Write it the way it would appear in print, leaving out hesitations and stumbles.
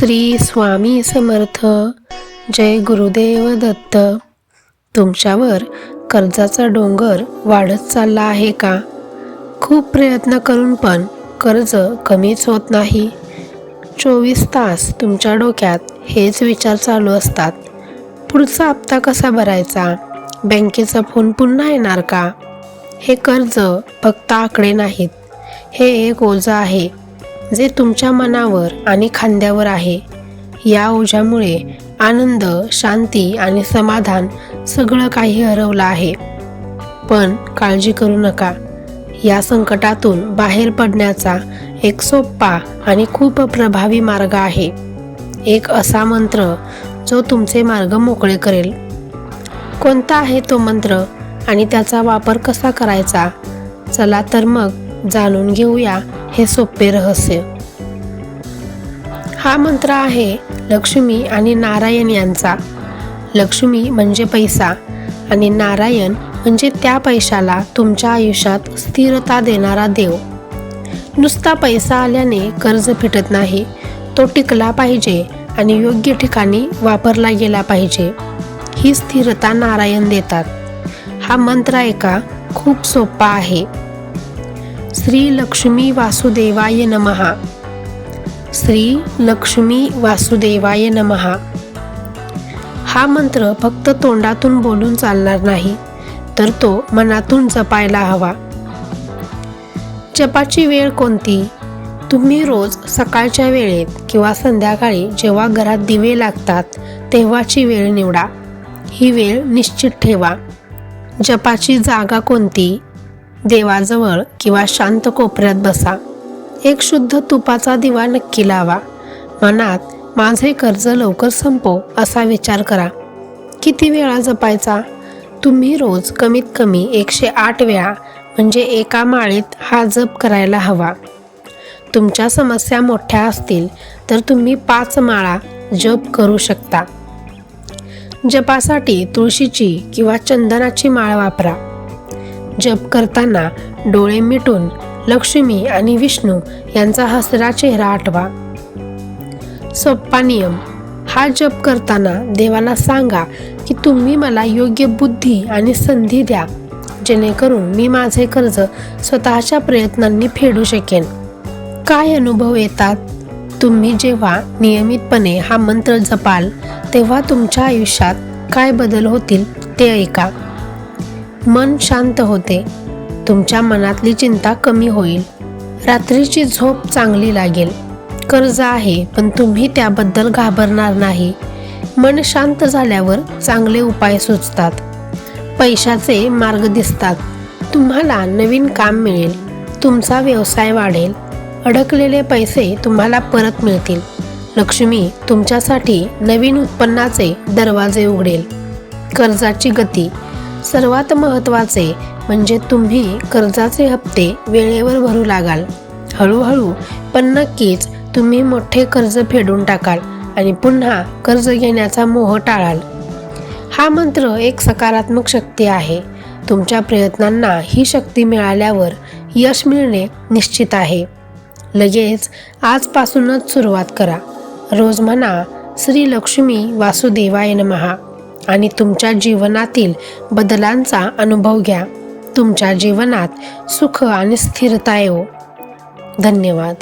श्री स्वामी समर्थ. जय गुरुदेव दत्त. तुमच्यावर कर्जाचा डोंगर वाढत चालला आहे का? खूप प्रयत्न करून पण कर्ज कमीच होत नाही. 24 तास तुमच्या डोक्यात हेच विचार चालू असतात. पुढचा हप्ता कसा भरायचा? बँकेचा फोन पुन्हा येणार का? हे कर्ज फक्त आकडे नाहीत, हे एक ओझं आहे जे तुमच्या मनावर आणि खांद्यावर आहे. या ओझ्यामुळे आनंद, शांती आणि समाधान सगळं काही हरवलं आहे. पण काळजी करू नका. या संकटातून बाहेर पडण्याचा एक सोपा आणि खूप प्रभावी मार्ग आहे. एक असा मंत्र जो तुमचे मार्ग मोकळे करेल. कोणता आहे तो मंत्र आणि त्याचा वापर कसा करायचा? चला तर मग जाणून घेऊया हे सोपे रहस्य. हा मंत्र आहे लक्ष्मी आणि नारायण यांचा. लक्ष्मी म्हणजे पैसा आणि नारायण म्हणजे त्या पैशाला तुमच्या आयुष्यात स्थिरता देणारा देव. नुसता पैसा आल्याने कर्ज फिटत नाही, तो टिकला पाहिजे आणि योग्य ठिकाणी वापरला गेला पाहिजे. ही स्थिरता नारायण देतात. हा मंत्र ऐका, खूप सोपा आहे. श्री लक्ष्मी वासुदेवाय नमः. श्री लक्ष्मी वासुदेवाय नमः. हा मंत्र फक्त तोंडातून बोलून चालणार नाही, तर तो मनातून जपायला हवा. जपाची वेळ कोणती? तुम्ही रोज सकाळच्या वेळेत किंवा संध्याकाळी जेव्हा घरात दिवे लागतात तेव्हाची वेळ निवडा. ही वेळ निश्चित ठेवा. जपाची जागा कोणती? देवाजवळ किंवा शांत कोपऱ्यात बसा. एक शुद्ध तुपाचा दिवा नक्की लावा. मनात माझे कर्ज लवकर संपो असा विचार करा. किती वेळा जपायचा? तुम्ही रोज कमीत कमी 108 वेळा म्हणजे एका माळेत हा जप करायला हवा. तुमच्या समस्या मोठ्या असतील तर तुम्ही 5 माळा जप करू शकता. जपासाठी तुळशीची किंवा चंदनाची माळ वापरा. जप करताना डोळे मिटून लक्ष्मी आणि विष्णू यांचा हसरा चेहरा आठवा. सोप्पा नियम. हा जप करताना देवाला सांगा की तुम्ही मला योग्य बुद्धी आणि संधी द्या, जेणेकरून मी माझे कर्ज स्वतःच्या प्रयत्नांनी फेडू शकेन. काय अनुभव येतात? तुम्ही जेव्हा नियमितपणे हा मंत्र जपाल तेव्हा तुमच्या आयुष्यात काय बदल होतील ते ऐका. मन शांत होते. तुमच्या मनातली चिंता कमी होईल. रात्रीची झोप चांगली लागेल. कर्ज आहे पण तुम्ही त्याबद्दल घाबरणार नाही. मन शांत झाल्यावर चांगले उपाय सुचतात. पैशाचे मार्ग दिसतात. तुम्हाला नवीन काम मिळेल. तुमचा व्यवसाय वाढेल. अडकलेले पैसे तुम्हाला परत मिळतील. लक्ष्मी तुमच्यासाठी नवीन उत्पन्नाचे दरवाजे उघडेल. कर्जाची गती. सर्वात महत्त्वाचे म्हणजे तुम्ही कर्जाचे हप्ते वेळेवर भरू लागाल. हळूहळू पण नक्कीच तुम्ही मोठे कर्ज फेडून टाकाल आणि पुन्हा कर्ज घेण्याचा मोह टाळाल. हा मंत्र एक सकारात्मक शक्ती आहे. तुमच्या प्रयत्नांना ही शक्ती मिळाल्यावर यश मिळणे निश्चित आहे. लगेच आजपासूनच सुरुवात करा. रोज म्हणा श्री लक्ष्मी वासुदेवाय नमः आणि तुमच्या जीवनातील बदलांचा अनुभव घ्या. तुमच्या जीवनात सुख आणि स्थिरता येवो. धन्यवाद.